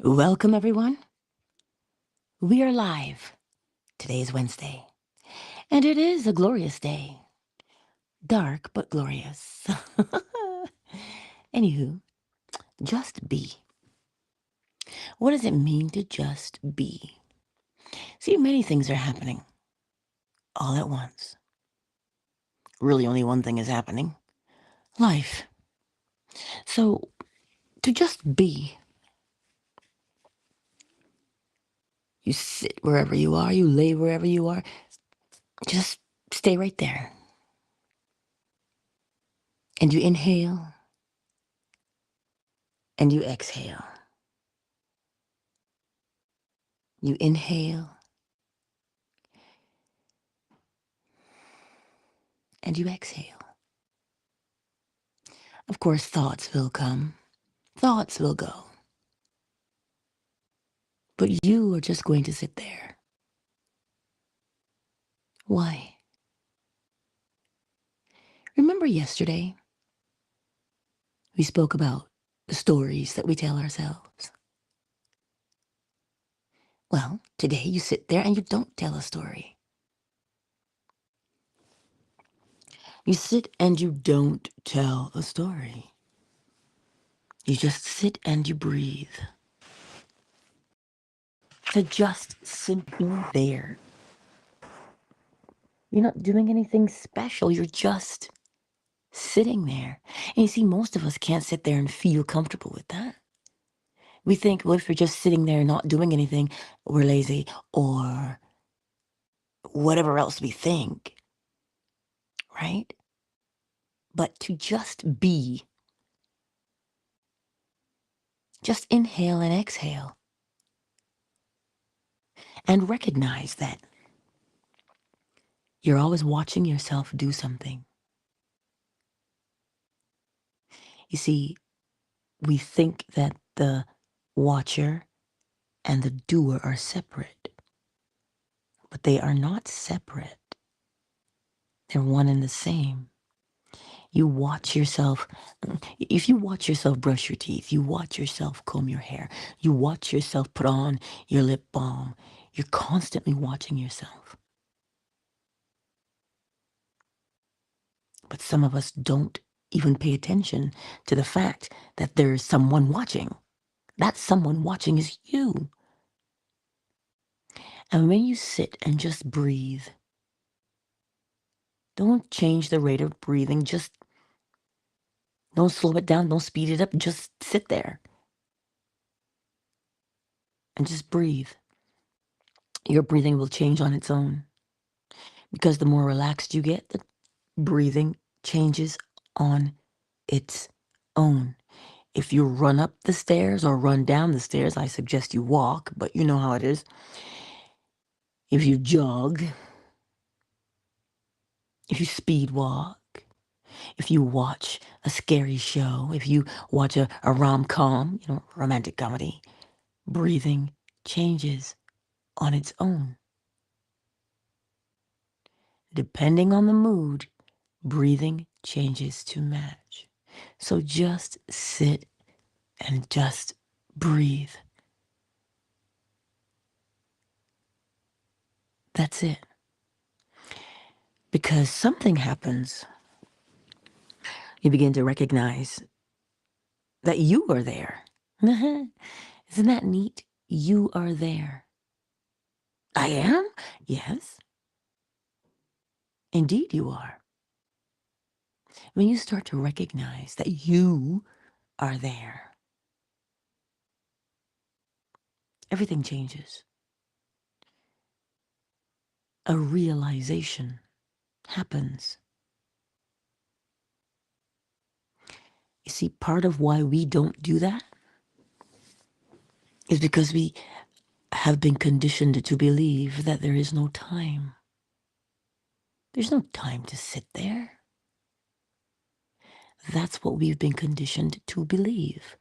Welcome, everyone. We are live. Today is Wednesday, and it is a glorious day. Dark, but glorious. Anywho, just be. What does it mean to just be? See, many things are happening all at once. Really, only one thing is happening: life. So, to just be, you sit wherever you are, you lay wherever you are, just stay right there. And you inhale, and you exhale. You inhale, and you exhale. Of course, thoughts will come, thoughts will go. But you are just going to sit there. Why? Remember yesterday? We spoke about the stories that we tell ourselves. Well, today you sit there and you don't tell a story. You sit and you don't tell a story. You just sit and you breathe. To just simply there. You're not doing anything special. You're just sitting there. And you see, most of us can't sit there and feel comfortable with that. We think, well, if we're just sitting there not doing anything, we're lazy or whatever else we think, right? But to just be, just inhale and exhale and recognize that you're always watching yourself do something. You see, we think that the watcher and the doer are separate, but they are not separate. They're one and the same. You watch yourself, if you watch yourself brush your teeth, you watch yourself comb your hair, you watch yourself put on your lip balm, you're constantly watching yourself. But some of us don't even pay attention to the fact that there's someone watching. That someone watching is you. And when you sit and just breathe, don't change the rate of breathing, just don't slow it down, don't speed it up, just sit there and just breathe. Your breathing will change on its own. Because the more relaxed you get, the breathing changes on its own. If you run up the stairs or run down the stairs, I suggest you walk, but you know how it is. If you jog, if you speed walk, if you watch a scary show, if you watch a rom-com, romantic comedy, breathing changes on its own. Depending on the mood, breathing changes to match. So just sit and just breathe. That's it. Because something happens. You begin to recognize that you are there. Isn't that neat? You are there. I am? Yes. Indeed you are. When you start to recognize that you are there, everything changes. A realization happens. You see, part of why we don't do that is because we have been conditioned to believe that there is no time. There's no time to sit there. That's what we've been conditioned to believe.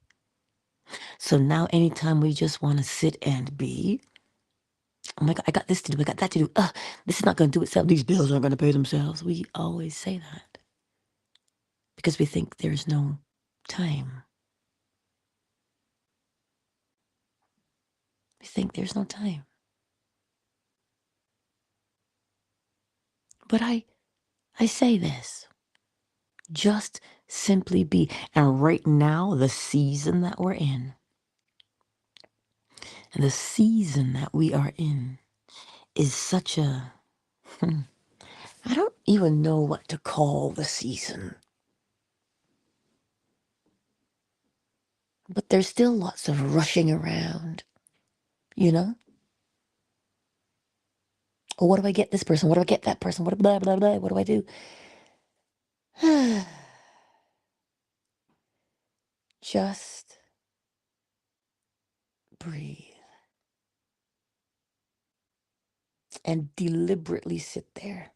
So now anytime we just want to sit and be, oh my God, I got this to do, I got that to do. This is not going to do itself. These bills aren't going to pay themselves. We always say that because we think there's no time. We think there's no time. But I say this, just simply be. And right now, the season that we're in, and the season that we are in is such a, I don't even know what to call the season. But there's still lots of rushing around, you know? Oh, what do I get this person? What do I get that person? What blah, blah, blah. What do I do? Just breathe and deliberately sit there.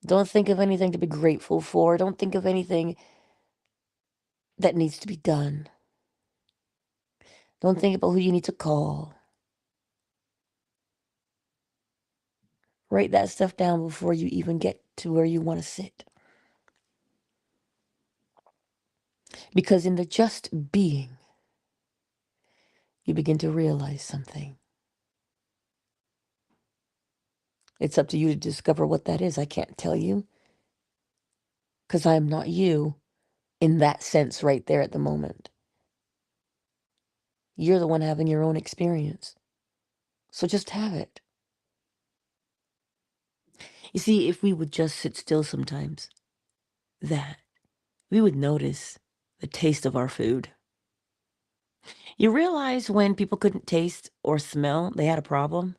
Don't think of anything to be grateful for. Don't think of anything that needs to be done. Don't think about who you need to call. Write that stuff down before you even get to where you want to sit. Because in the just being, you begin to realize something. It's up to you to discover what that is. I can't tell you, because I am not you in that sense right there at the moment. You're the one having your own experience. So just have it. You see, if we would just sit still sometimes, that we would notice the taste of our food. You realize when people couldn't taste or smell, they had a problem?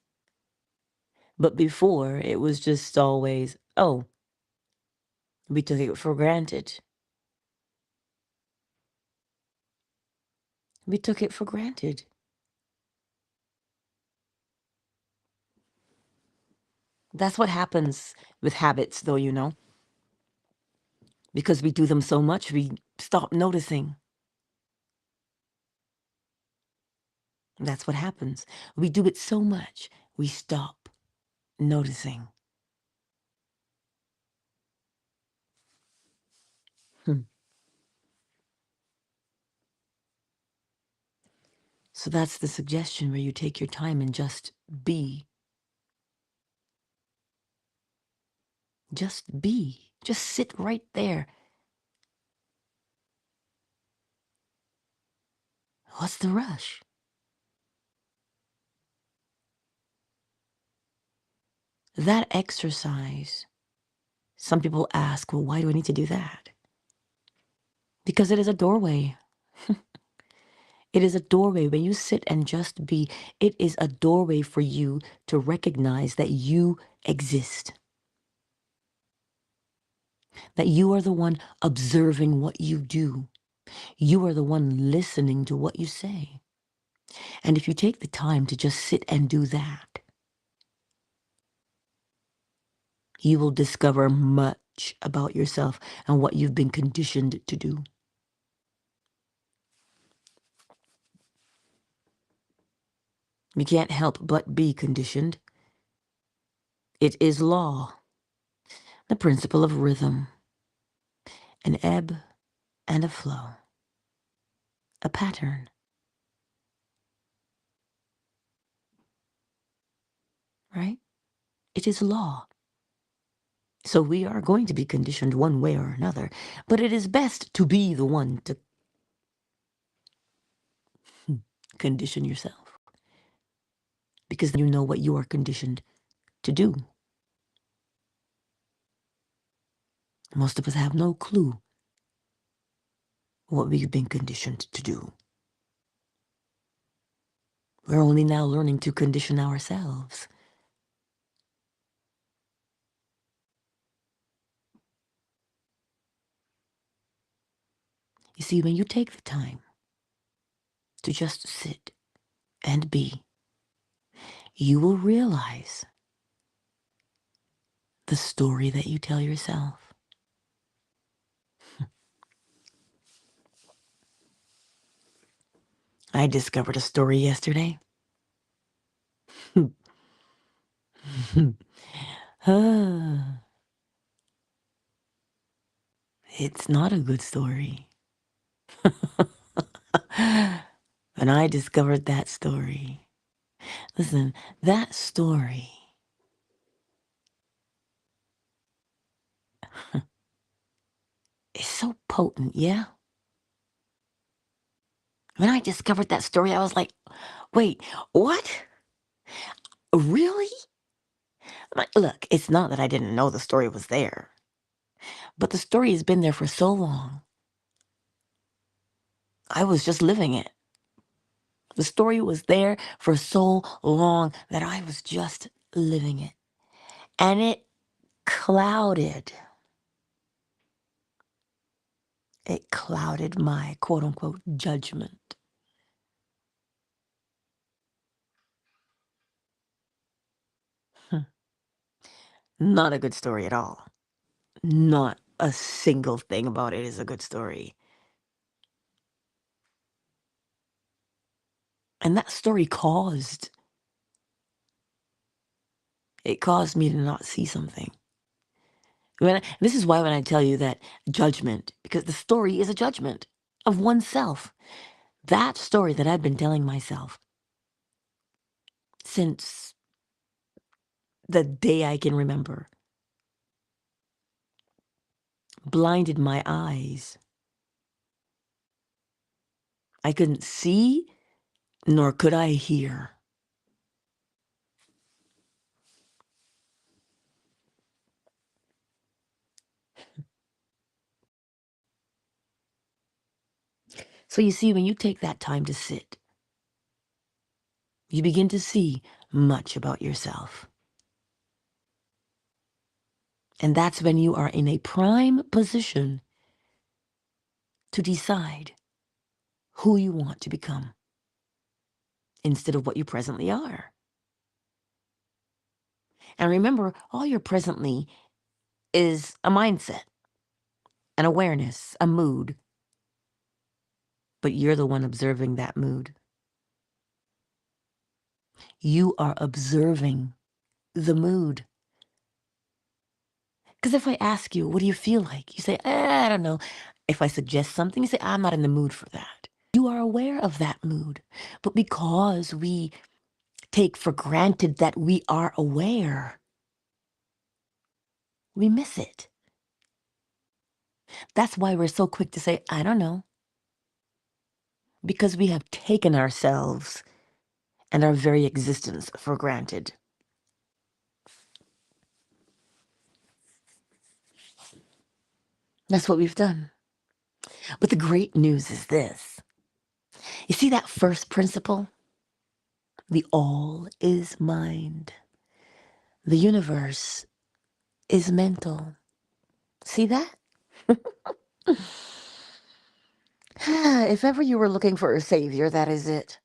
But before, it was just always, oh, we took it for granted. We took it for granted. That's what happens with habits, though, you know. Because we do them so much, we stop noticing. That's what happens. We do it so much, we stop noticing. So that's the suggestion, where you take your time and just be. Just be. Just sit right there. What's the rush? That exercise, some people ask, well, why do I need to do that? Because it is a doorway. It is a doorway. When you sit and just be, it is a doorway for you to recognize that you exist. That you are the one observing what you do. You are the one listening to what you say. And if you take the time to just sit and do that, you will discover much about yourself and what you've been conditioned to do. You can't help but be conditioned. It is law, the principle of rhythm, an ebb and a flow, a pattern, right? It is law. So we are going to be conditioned one way or another, but it is best to be the one to condition yourself, because you know what you are conditioned to do. Most of us have no clue what we've been conditioned to do. We're only now learning to condition ourselves. You see, when you take the time to just sit and be, you will realize the story that you tell yourself. I discovered a story yesterday. It's not a good story. When I discovered that story, listen, that story is so potent, yeah? When I discovered that story, I was like, wait, what? Really? Like, look, it's not that I didn't know the story was there, but the story has been there for so long. I was just living it. The story was there for so long that I was just living it. And it clouded my quote unquote judgment. Not a good story at all. Not a single thing about it is a good story. And that story it caused me to not see something. This is why when I tell you that judgment, because the story is a judgment of oneself. That story that I've been telling myself since the day I can remember blinded my eyes. I couldn't see, nor could I hear. So you see, when you take that time to sit, you begin to see much about yourself. And that's when you are in a prime position to decide who you want to become instead of what you presently are. And remember, all you're presently is a mindset, an awareness, a mood. But you're the one observing that mood. You are observing the mood. Because if I ask you, what do you feel like? You say, I don't know. If I suggest something, you say, I'm not in the mood for that. You are aware of that mood. But because we take for granted that we are aware, we miss it. That's why we're so quick to say, I don't know. Because we have taken ourselves and our very existence for granted. That's what we've done. But the great news is this. You see that first principle? The all is mind. The universe is mental. See that? If ever you were looking for a savior, that is it.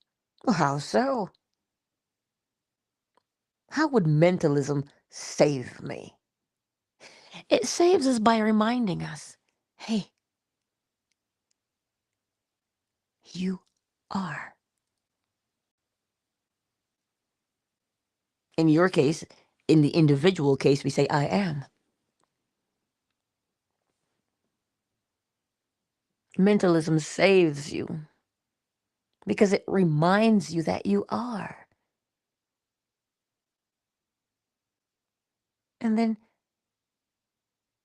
Well, how so? How would mentalism save me? It saves us by reminding us, hey, you are. In your case, in the individual case, we say, I am. Mentalism saves you because it reminds you that you are. And then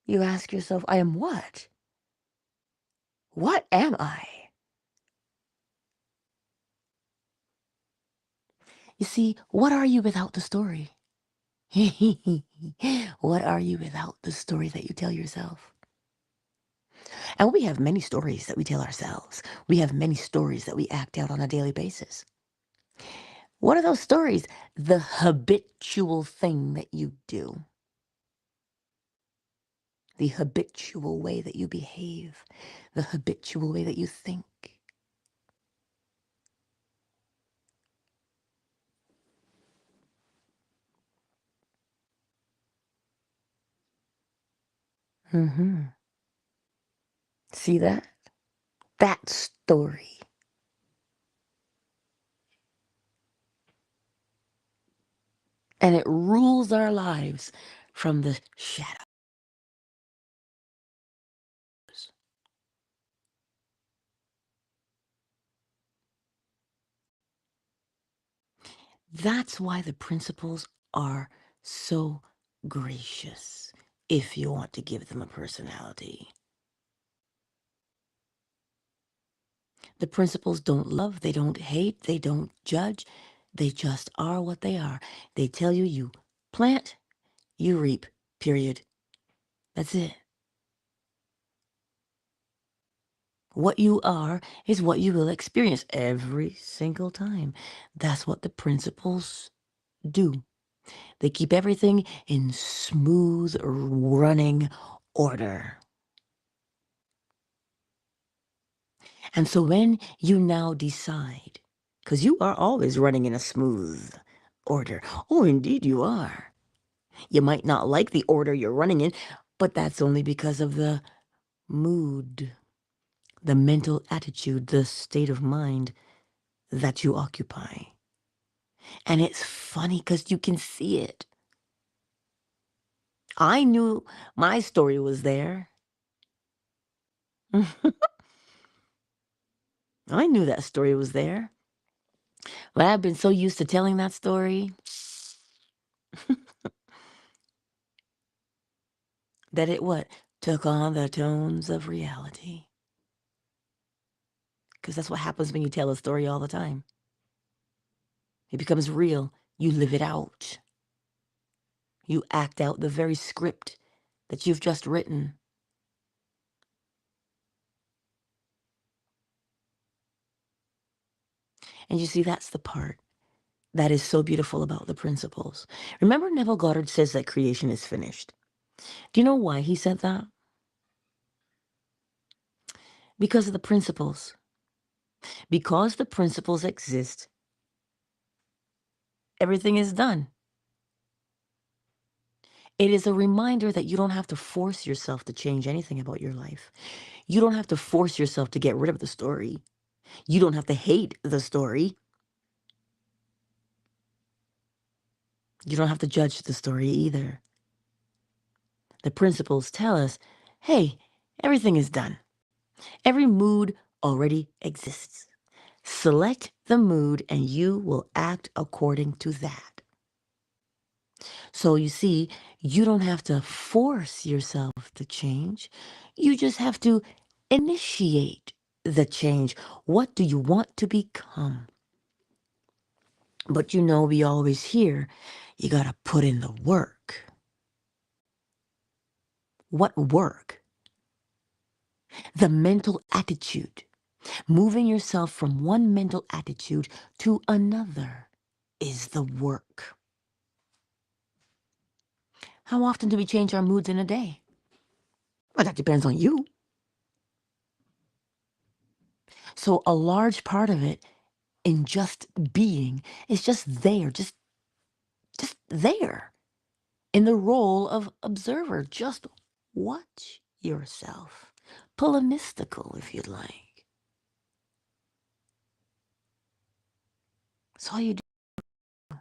you ask yourself, I am what? What am I? You see, what are you without the story? What are you without the story that you tell yourself? And we have many stories that we tell ourselves. We have many stories that we act out on a daily basis. What are those stories? The habitual thing that you do. The habitual way that you behave. The habitual way that you think. Mm-hmm. See that? That story. And it rules our lives from the shadows. That's why the principles are so gracious if you want to give them a personality. The principles don't love, they don't hate, they don't judge. They just are what they are. They tell you you plant, you reap, period. That's it. What you are is what you will experience every single time. That's what the principles do. They keep everything in smooth running order. And so when you now decide, because you are always running in a smooth order. Oh, indeed you are. You might not like the order you're running in, but that's only because of the mood, the mental attitude, the state of mind that you occupy. And it's funny because you can see it. I knew my story was there. I knew that story was there. But I've been so used to telling that story that it what? Took on the tones of reality. Because that's what happens when you tell a story all the time. It becomes real. You live it out. You act out the very script that you've just written. And you see, that's the part that is so beautiful about the principles. Remember, Neville Goddard says that creation is finished. Do you know why he said that? Because of the principles. Because the principles exist, everything is done. It is a reminder that you don't have to force yourself to change anything about your life. You don't have to force yourself to get rid of the story. You don't have to hate the story. You don't have to judge the story either. The principles tell us, hey, everything is done. Every mood already exists. Select the mood and you will act according to that. So you see, you don't have to force yourself to change. You just have to initiate the change. What do you want to become? But you know, we always hear, you got to put in the work. What work? The mental attitude. Moving yourself from one mental attitude to another is the work. How often do we change our moods in a day? Well, that depends on you. So a large part of it in just being is just there, just there in the role of observer. Just watch yourself. Pull a mystical if you'd like. That's all you do.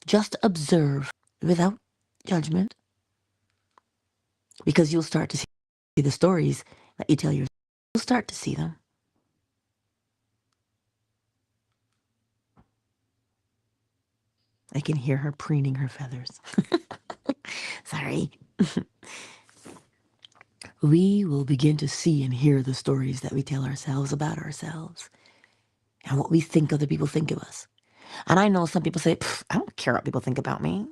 Just observe without judgment, because you'll start to see the stories that you tell yourself. You'll start to see them. I can hear her preening her feathers. Sorry. We will begin to see and hear the stories that we tell ourselves about ourselves and what we think other people think of us. And I know some people say, I don't care what people think about me.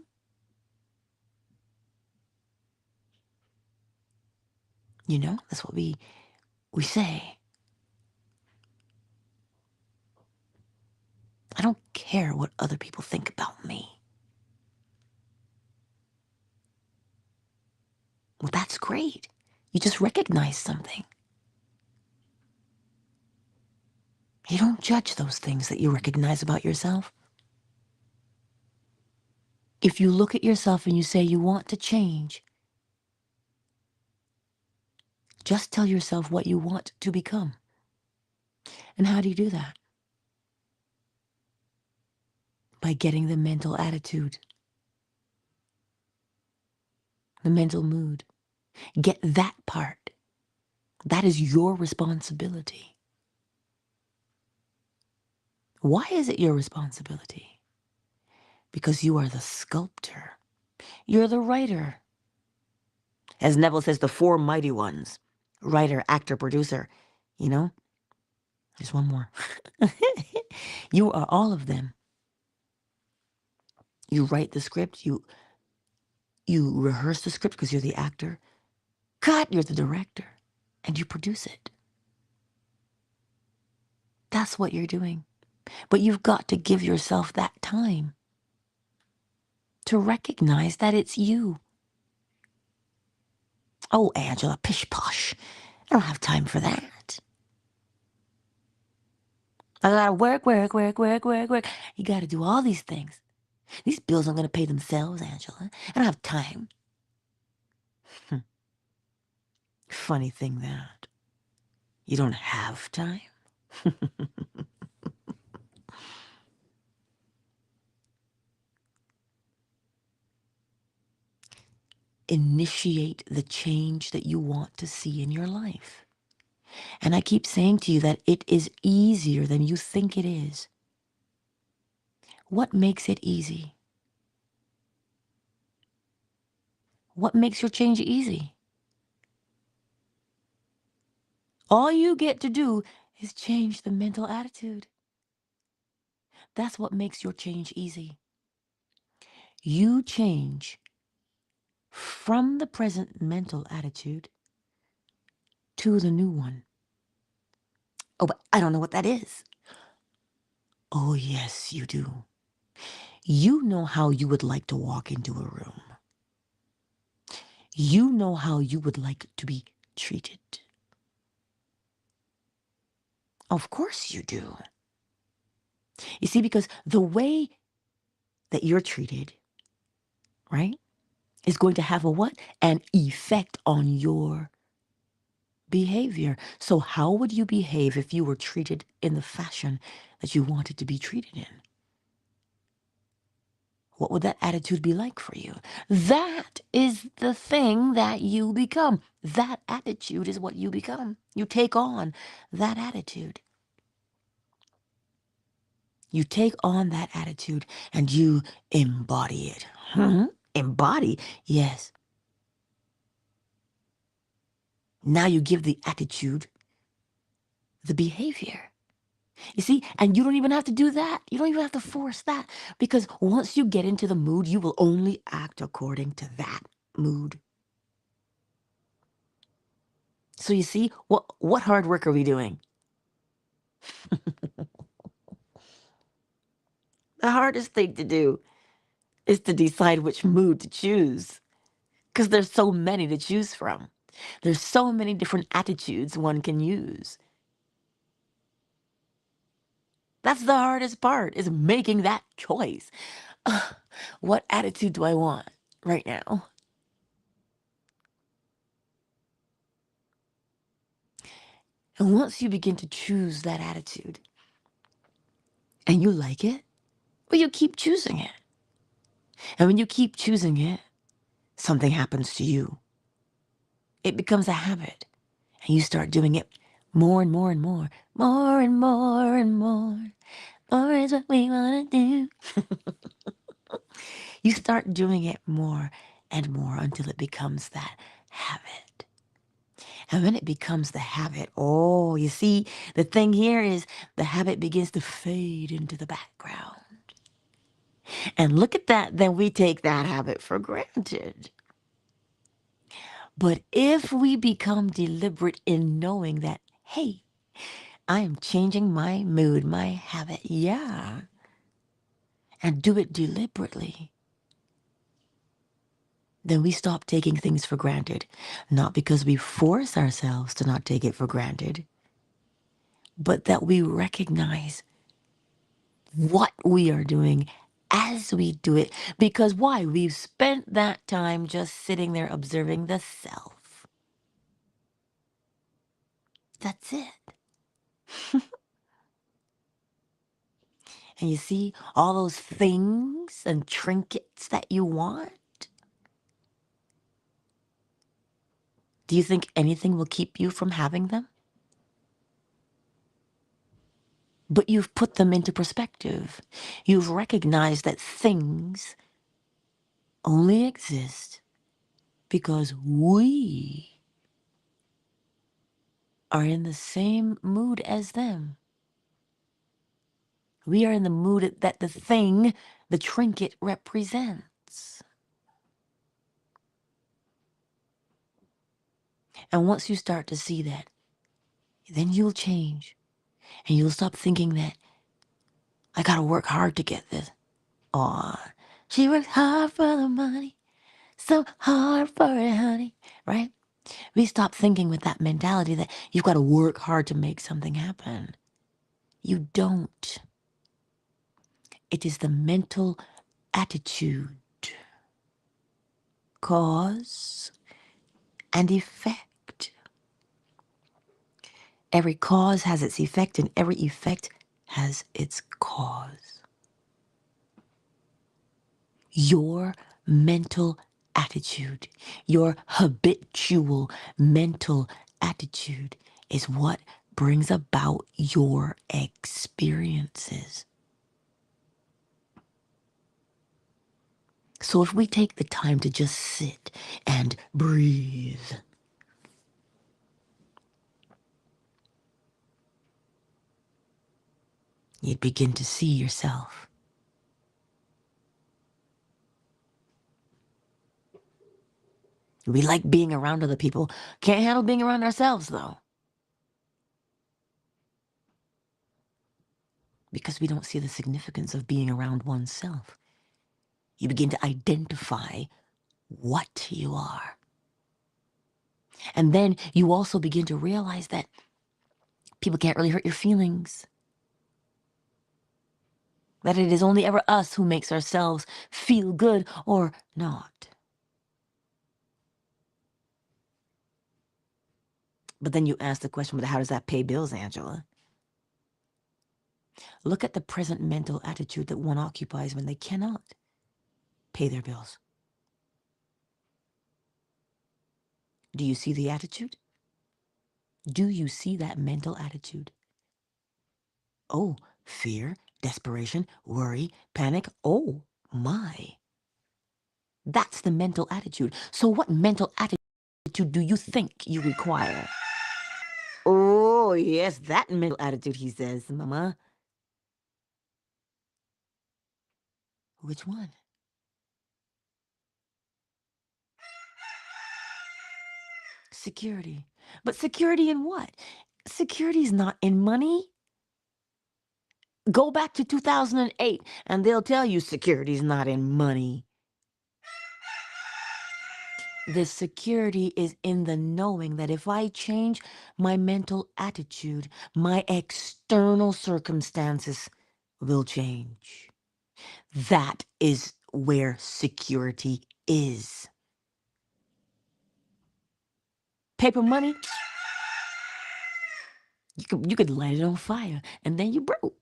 You know, that's what we say. I don't care what other people think about me. Well, that's great. You just recognize something. You don't judge those things that you recognize about yourself. If you look at yourself and you say you want to change, just tell yourself what you want to become. And how do you do that? By getting the mental attitude, the mental mood. Get that part. That is your responsibility. Why is it your responsibility? because you are the sculptor. You're the writer. As Neville says, the four mighty ones: writer, actor, producer. You know, there's one more. You are all of them. You write the script, you rehearse the script because you're the actor. Cut, you're the director, and you produce it. That's what you're doing. But you've got to give yourself that time to recognize that it's you. Oh, Angela, pish posh. I don't have time for that. I gotta work. You gotta do all these things. These bills aren't gonna pay themselves, Angela. I don't have time. Funny thing that. You don't have time? Initiate the change that you want to see in your life. And I keep saying to you that it is easier than you think it is. What makes it easy? What makes your change easy? All you get to do is change the mental attitude. That's what makes your change easy. You change from the present mental attitude to the new one. Oh, but I don't know what that is. Oh, yes, you do. You know how you would like to walk into a room. You know how you would like to be treated. Of course you do. You see, because the way that you're treated, right, is going to have a what? An effect on your behavior. So how would you behave if you were treated in the fashion that you wanted to be treated in? What would that attitude be like for you? That is the thing that you become. That attitude is what you become. You take on that attitude. You take on that attitude and you embody it. Embody? Yes. Now you give the attitude the behavior. You see, and you don't even have to do that. You don't even have to force that, because once you get into the mood, you will only act according to that mood. So you see, what hard work are we doing? The hardest thing to do is to decide which mood to choose, because there's so many to choose from. There's so many different attitudes one can use. That's the hardest part, is making that choice. What attitude do I want right now? And once you begin to choose that attitude and you like it, well, you keep choosing it. And when you keep choosing it, something happens to you. It becomes a habit. And you start doing it more and more and more. More and more and more. More is what we want to do. You start doing it more and more until it becomes that habit. And when it becomes the habit, oh, you see, the thing here is the habit begins to fade into the background. And look at that, then we take that habit for granted. But if we become deliberate in knowing that, hey, I am changing my mood, my habit, yeah, and do it deliberately, then we stop taking things for granted. Not because we force ourselves to not take it for granted, but that we recognize what we are doing as we do it. Because why? We've spent that time just sitting there observing the self. That's it. And you see all those things and trinkets that you want? Do you think anything will keep you from having them? But you've put them into perspective. You've recognized that things only exist because we are in the same mood as them. We are in the mood that the thing, the trinket, represents. And once you start to see that, then you'll change. And you'll stop thinking that I gotta work hard to get this. Aw, she works hard for the money, so hard for it, honey. Right? We stop thinking with that mentality that you've got to work hard to make something happen. You don't. It is the mental attitude. Cause and effect. Every cause has its effect, and every effect has its cause. Your mental attitude, your habitual mental attitude is what brings about your experiences. So if we take the time to just sit and breathe, you'd begin to see yourself. We like being around other people. Can't handle being around ourselves, though. Because we don't see the significance of being around oneself. You begin to identify what you are. And then you also begin to realize that people can't really hurt your feelings. That it is only ever us who makes ourselves feel good or not. But then you ask the question, but how does that pay bills, Angela? Look at the present mental attitude that one occupies when they cannot pay their bills. Do you see the attitude? Do you see that mental attitude? Oh, fear, desperation, worry, panic. Oh, my. That's the mental attitude. So what mental attitude do you think you require? Oh, yes, that mental attitude, he says, Mama. Which one? Security. But security in what? Security is not in money. Go back to 2008 and they'll tell you security's not in money. The security is in the knowing that if I change my mental attitude, my external circumstances will change. That is where security is. Paper money, you could light it on fire and then you broke.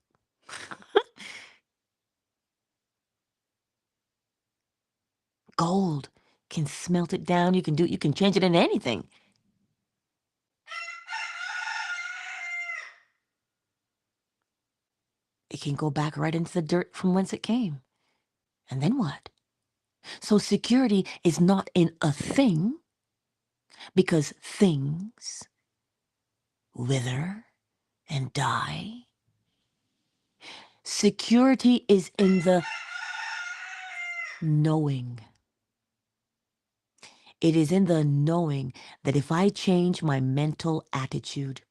Gold can smelt it down. You can change it into anything. It can go back right into the dirt from whence it came. And then what? So security is not in a thing, because things wither and die. Security is in the knowing. It is in the knowing that if I change my mental attitude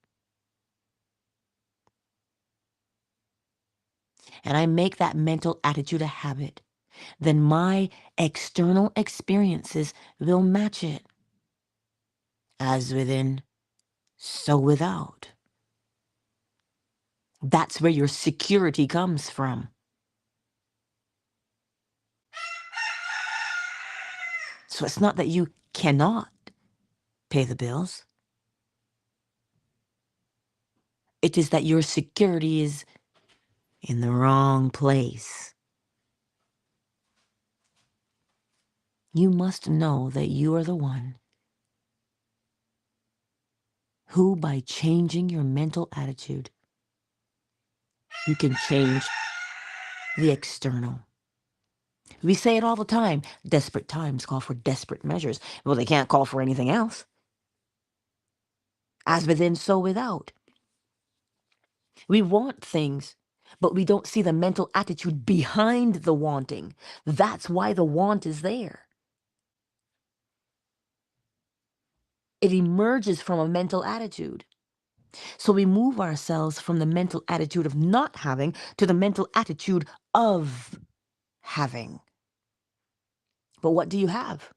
and I make that mental attitude a habit, then my external experiences will match it. As within, so without. That's where your security comes from. So it's not that you cannot pay the bills. It is that your security is in the wrong place. You must know that you are the one who, by changing your mental attitude, You can change the external. We say it all the time. Desperate times call for desperate measures. Well, they can't call for anything else. As within, so without. We want things, but we don't see the mental attitude behind the wanting. That's why the want is there. It emerges from a mental attitude. So we move ourselves from the mental attitude of not having to the mental attitude of having. But what do you have?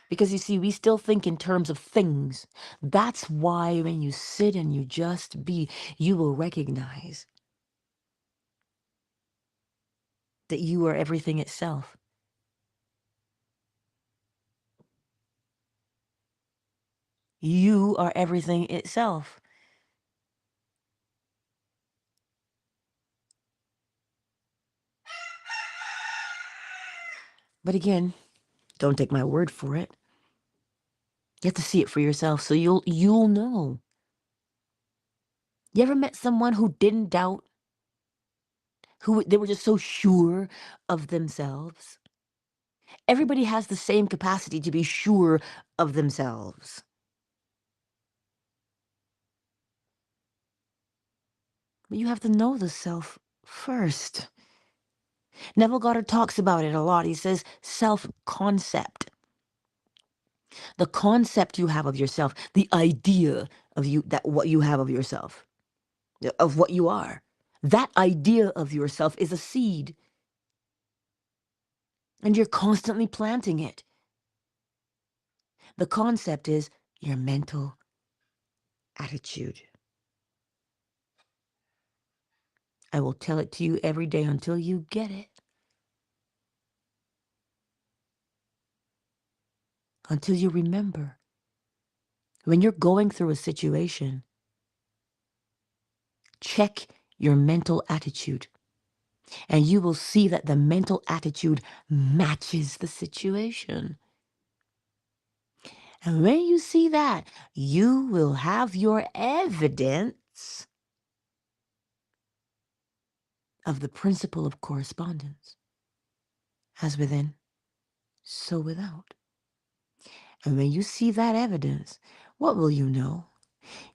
Because you see, we still think in terms of things. That's why when you sit and you just be, you will recognize that you are everything itself. You are everything itself. But again, don't take my word for it. You have to see it for yourself so you'll know. You ever met someone who didn't doubt, who they were just so sure of themselves? Everybody has the same capacity to be sure of themselves. But you have to know the self first. Neville Goddard talks about it a lot. He says self-concept. The concept you have of yourself, the idea of you, that what you have of yourself, of what you are. That idea of yourself is a seed. And you're constantly planting it. The concept is your mental attitude. I will tell it to you every day until you get it. Until you remember. When you're going through a situation, check your mental attitude. And you will see that the mental attitude matches the situation. And when you see that, you will have your evidence of the principle of correspondence. As within, so without. And when you see that evidence, what will you know?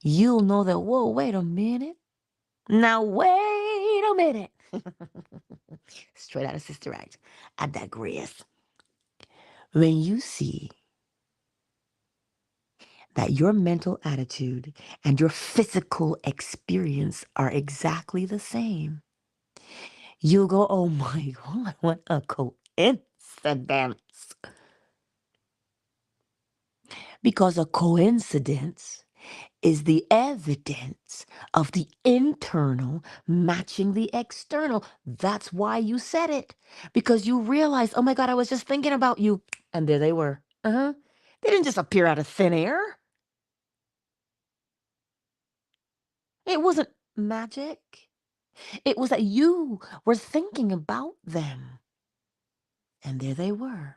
You'll know that, whoa, wait a minute. Now, wait a minute. Straight out of Sister Act. I digress. When you see that your mental attitude and your physical experience are exactly the same, you'll go, oh my God, what a coincidence. Because a coincidence is the evidence of the internal matching the external. That's why you said it. Because you realized, oh my God, I was just thinking about you. And there they were. They didn't just appear out of thin air. It wasn't magic. It was that you were thinking about them. And there they were.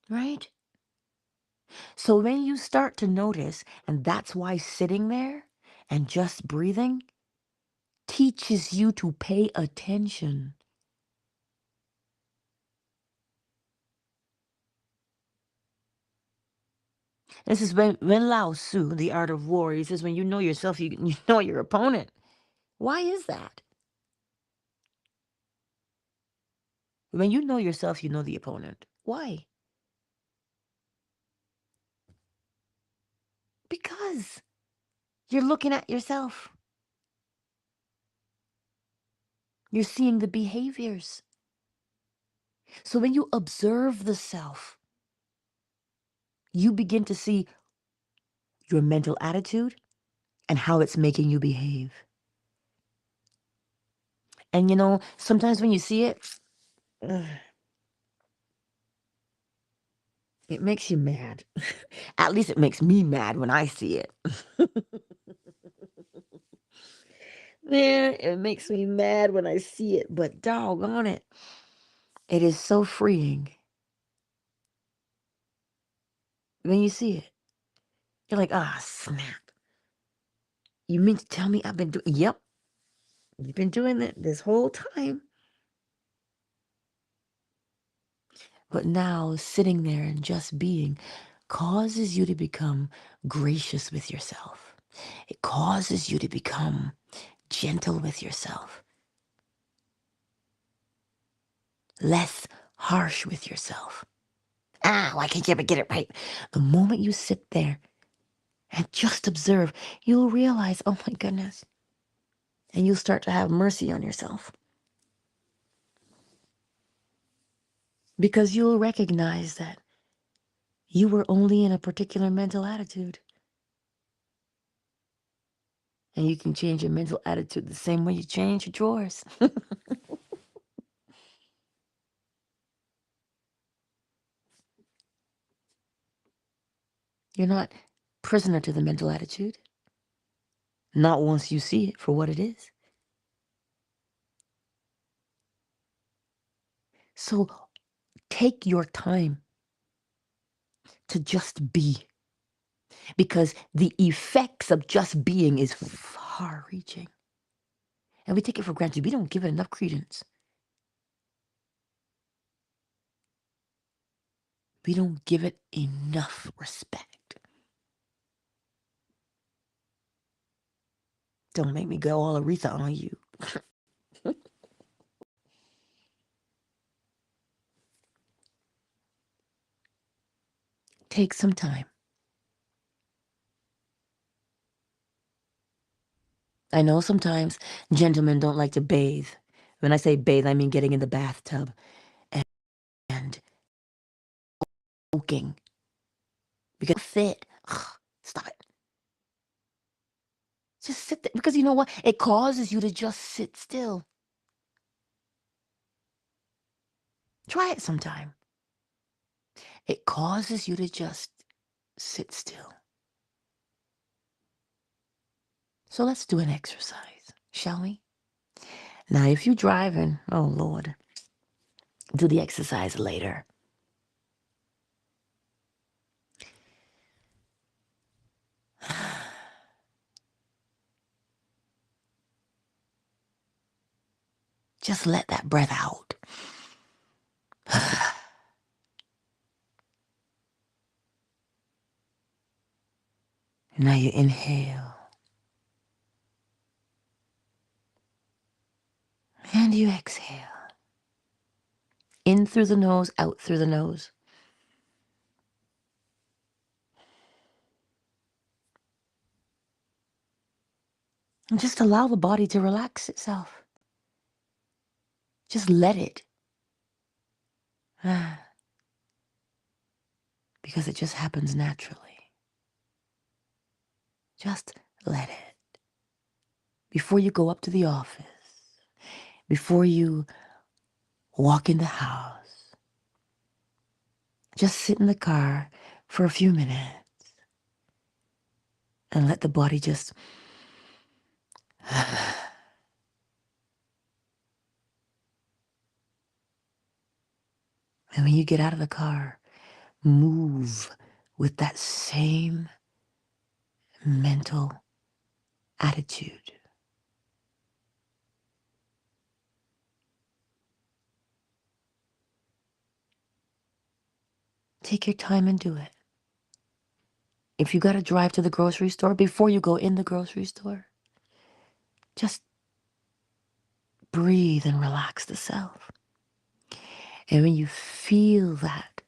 Right? So when you start to notice, and that's why sitting there and just breathing teaches you to pay attention. This is when Lao Tzu, The Art of War, he says, when you know yourself, you know your opponent. Why is that? When you know yourself, you know the opponent. Why? Because you're looking at yourself. You're seeing the behaviors. So when you observe the self, you begin to see your mental attitude and how it's making you behave. And sometimes when you see it, it makes you mad. At least it makes me mad when I see it. Yeah, it makes me mad when I see it, but doggone it, it is so freeing. When you see it, you're like, ah, snap. You mean to tell me I've been doing, yep, you've been doing it this whole time. But now sitting there and just being causes you to become gracious with yourself. It causes you to become gentle with yourself, less harsh with yourself. Ah, why can't you ever get it right? The moment you sit there and just observe, you'll realize, oh my goodness, and you'll start to have mercy on yourself. Because you'll recognize that you were only in a particular mental attitude. And you can change your mental attitude the same way you change your drawers. You're not prisoner to the mental attitude. Not once you see it for what it is. So take your time to just be. Because the effects of just being is far reaching. And we take it for granted. We don't give it enough credence. We don't give it enough respect. Don't make me go all Aretha on you. Take some time. I know sometimes gentlemen don't like to bathe. When I say bathe, I mean getting in the bathtub and soaking. Because fit. Ugh, stop it. Just sit there. Because you know what? It causes you to just sit still. Try it sometime. It causes you to just sit still. So let's do an exercise, shall we? Now, if you're driving, oh Lord, do the exercise later. Just let that breath out. Now you inhale. And you exhale. In through the nose, out through the nose. And just allow the body to relax itself. Just let it. Because it just happens naturally. Just let it. Before you go up to the office, before you walk in the house, just sit in the car for a few minutes and let the body just and when you get out of the car, move with that same mental attitude. Take your time and do it. If you got to drive to the grocery store, before you go in the grocery store, just breathe and relax the self. And when you feel that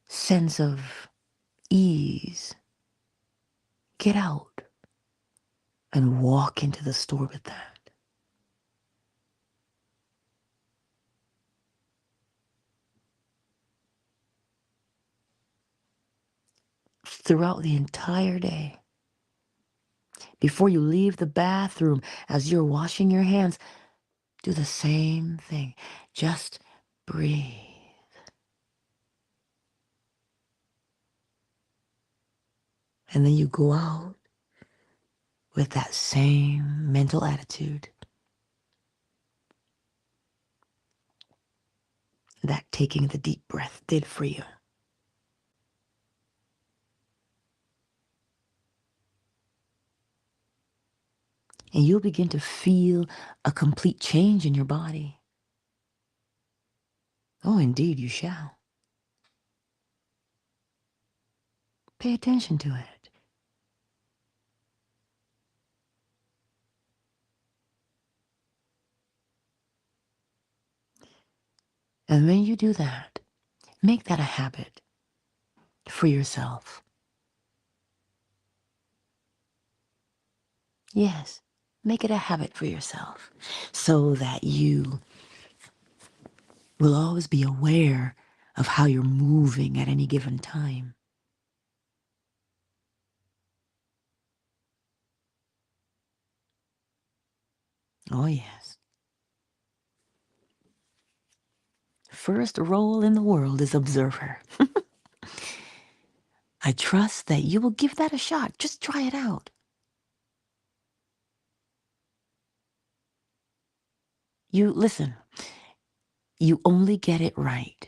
sense of ease, get out and walk into the store with that. Throughout the entire day, before you leave the bathroom, as you're washing your hands, do the same thing. Just breathe. And then you go out with that same mental attitude that taking the deep breath did for you. And you'll begin to feel a complete change in your body. Oh, indeed, you shall. Pay attention to it. And when you do that, make that a habit for yourself. Yes, make it a habit for yourself so that you will always be aware of how you're moving at any given time. Oh, yes. First role in the world is observer. I trust that you will give that a shot. Just try it out. Listen, you only get it right.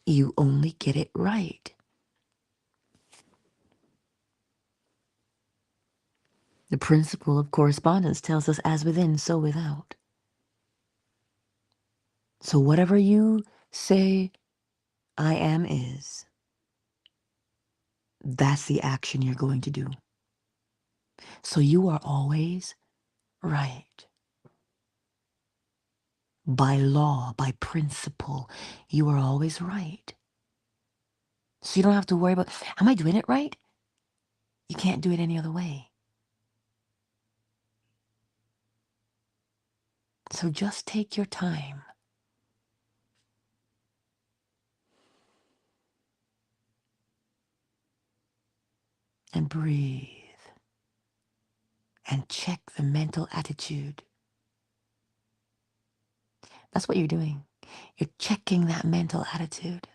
You only get it right. The principle of correspondence tells us as within, so without. So whatever you say I am is, that's the action you're going to do. So you are always right. By law, by principle, you are always right. So you don't have to worry about, am I doing it right? You can't do it any other way. So just take your time. And breathe. And check the mental attitude. That's what you're doing. You're checking that mental attitude.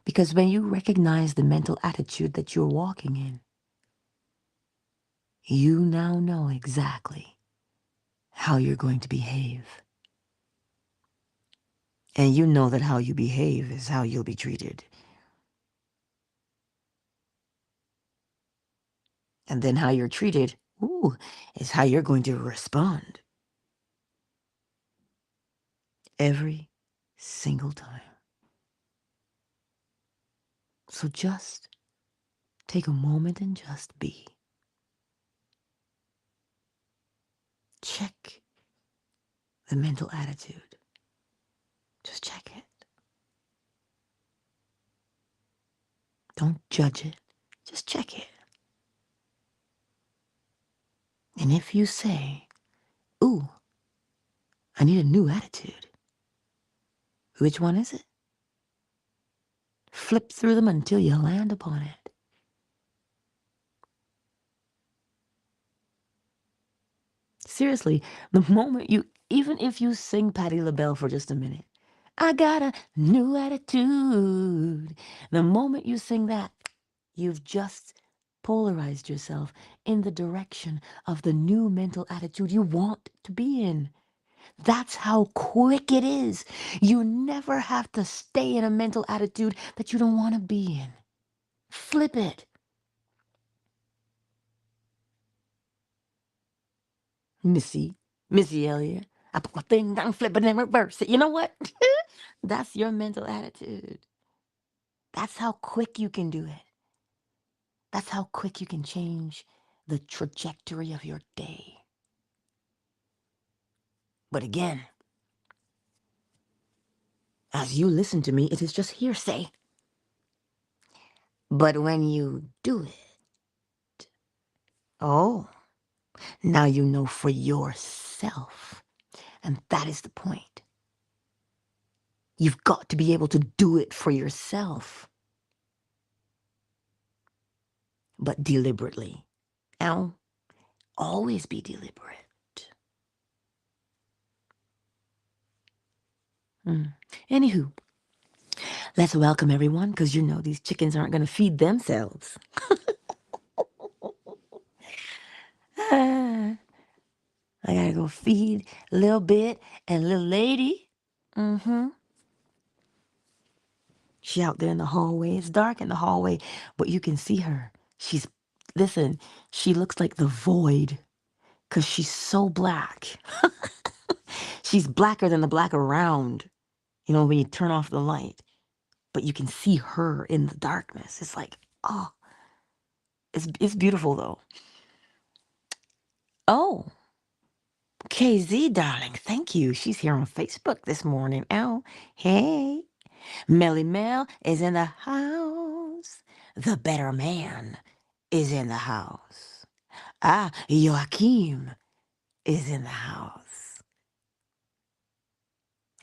Because when you recognize the mental attitude that you're walking in, you now know exactly how you're going to behave. And you know that how you behave is how you'll be treated. And then how you're treated, is how you're going to respond. Every single time. So just take a moment and just be. Check the mental attitude. Just check it. Don't judge it. Just check it. And if you say, ooh, I need a new attitude, which one is it? Flip through them until you land upon it. Seriously, the moment even if you sing Patti LaBelle for just a minute, I got a new attitude. The moment you sing that, you've just polarized yourself in the direction of the new mental attitude you want to be in. That's how quick it is. You never have to stay in a mental attitude that you don't want to be in. Flip it. Missy Elliott. I put my thing down, flip it, and reverse it. You know what? That's your mental attitude. That's how quick you can do it. That's how quick you can change the trajectory of your day. But again, as you listen to me, it is just hearsay. But when you do it, oh, now you know for yourself. And that is the point. You've got to be able to do it for yourself. But deliberately. Now, always be deliberate. Anywho, let's welcome everyone, because you know these chickens aren't going to feed themselves. I gotta go feed little bit and little lady. She out there in the hallway. It's dark in the hallway, but you can see her. Listen, she looks like the void because she's so black. She's blacker than the black around, when you turn off the light. But you can see her in the darkness. It's like, oh, it's beautiful though. Oh, KZ, darling, thank you. She's here on Facebook this morning. Oh, hey. Melly Mel is in the house. The better man is in the house. Ah, Joachim is in the house.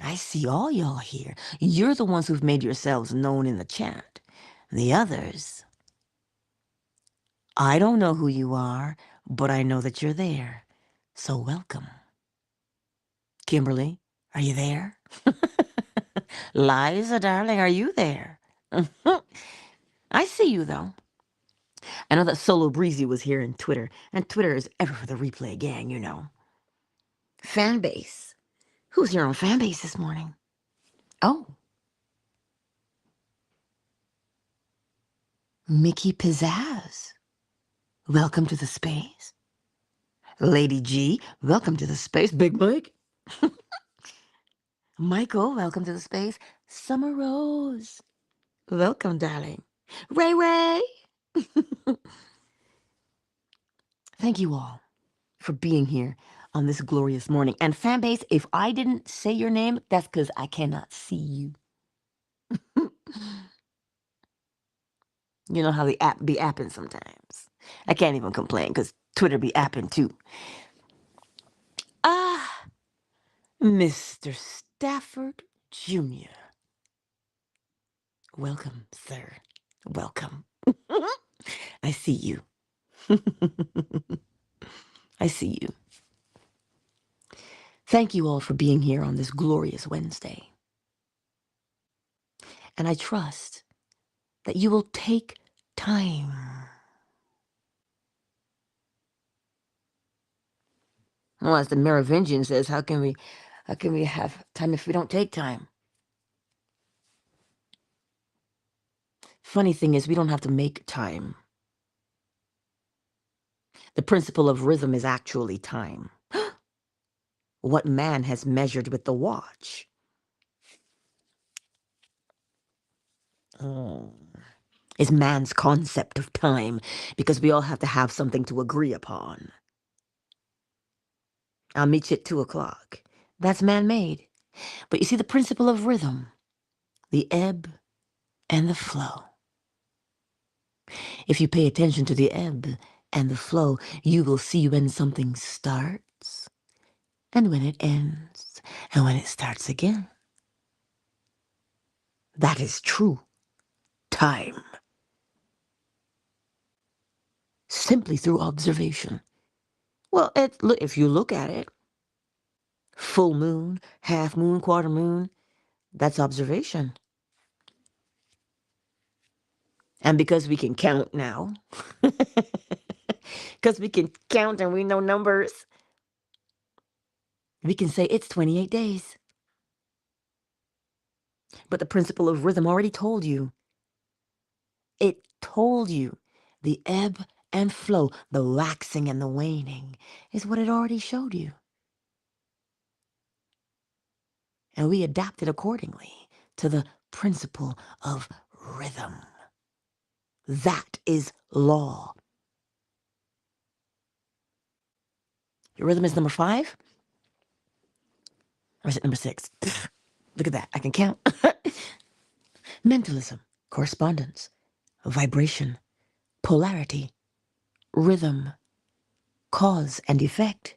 I see all y'all here. You're the ones who've made yourselves known in the chat. The others, I don't know who you are, but I know that you're there. So welcome. Kimberly, are you there? Liza, darling, are you there? I see you, though. I know that Solo Breezy was here in Twitter, and Twitter is ever for the replay gang, Fanbase. Who's here on Fanbase this morning? Oh. Mickey Pizzazz. Welcome to the space. Lady G, welcome to the space. Big Mike. Michael, welcome to the space. Summer Rose, welcome, darling. Ray Ray. Thank you all for being here on this glorious morning. And Fanbase, if I didn't say your name, that's because I cannot see you. You know how the app be apping sometimes. I can't even complain because Twitter be apping too. Ah, Mr. Stafford Jr. Welcome, sir. Welcome. I see you. I see you. Thank you all for being here on this glorious Wednesday. And I trust that you will take time. Well, as the Merovingian says, how can we have time if we don't take time? Funny thing is, we don't have to make time. The principle of rhythm is actually time. What man has measured with the watch? Is man's concept of time, because we all have to have something to agree upon. I'll meet you at 2:00. That's man-made. But you see the principle of rhythm, the ebb and the flow. If you pay attention to the ebb and the flow, you will see when something starts and when it ends and when it starts again. That is true time. Simply through observation. Well, if you look at it, full moon, half moon, quarter moon, that's observation. And because we can count now, because we can count and we know numbers, we can say it's 28 days. But the principle of rhythm already told you. It told you the ebb and flow, the waxing and the waning is what it already showed you. And we adapted accordingly to the principle of rhythm. That is law. Your rhythm is number 5? Or is it number 6? Look at that. I can count. Mentalism, correspondence, vibration, polarity, rhythm, cause and effect,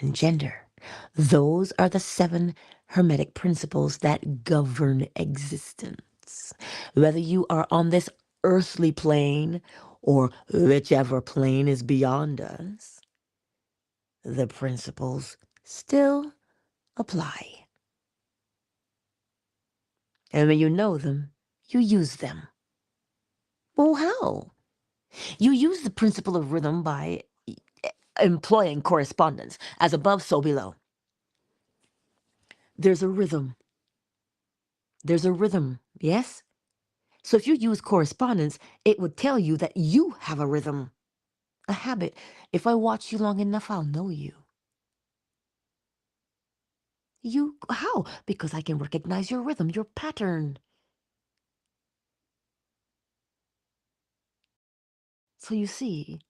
and gender. Those are the 7 Hermetic principles that govern existence. Whether you are on this earthly plane or whichever plane is beyond us, the principles still apply. And when you know them, you use them. Well, how? You use the principle of rhythm by employing correspondence. As above, so below. There's a rhythm. There's a rhythm, yes? So if you use correspondence, it would tell you that you have a rhythm, a habit. If I watch you long enough, I'll know you. How? Because I can recognize your rhythm, your pattern. So you see,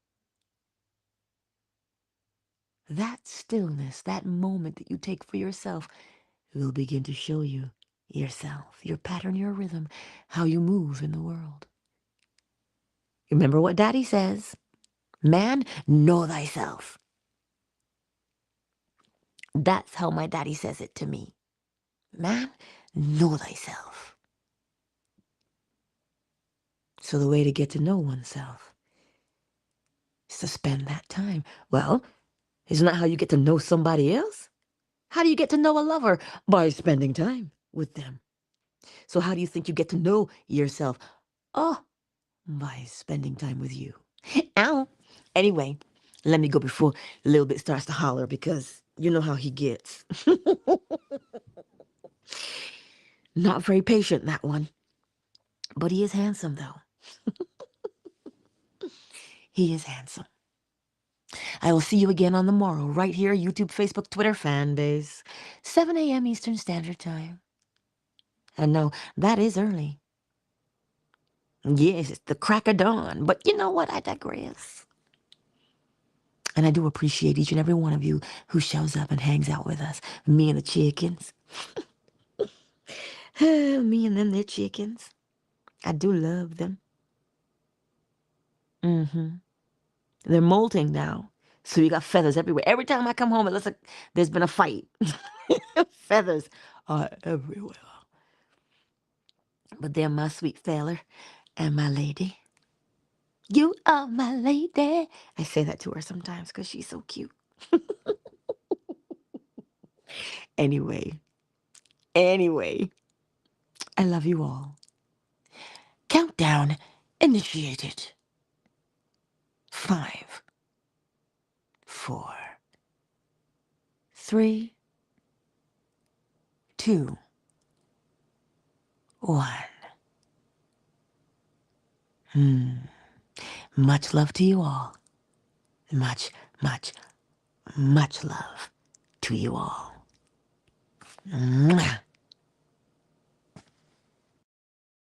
that stillness, that moment that you take for yourself will begin to show you yourself, your pattern, your rhythm, how you move in the world. Remember what Daddy says, man, know thyself. That's how my daddy says it to me. Man, know thyself. So the way to get to know oneself is to spend that time. Well, isn't that how you get to know somebody else? How do you get to know a lover? By spending time with them. So how do you think you get to know yourself? Oh, by spending time with you. Ow. Anyway, let me go before a little bit starts to holler, because you know how he gets. Not very patient, that one. But he is handsome, though. He is handsome. I will see you again on the morrow, right here, YouTube, Facebook, Twitter, fan base, 7 a.m. Eastern Standard Time. And no, that is early. Yes, it's the crack of dawn. But you know what? I digress. And I do appreciate each and every one of you who shows up and hangs out with us. Me and the chickens. Me and them, they're chickens. I do love them. They're molting now. So you got feathers everywhere. Every time I come home, it looks like there's been a fight. Feathers are everywhere. But they're my sweet feller and my lady. You are my lady. I say that to her sometimes because she's so cute. Anyway, I love you all. Countdown initiated. 5, 4, 3, 2, 1. Much love to you all. Much, much, much love to you all. Mwah.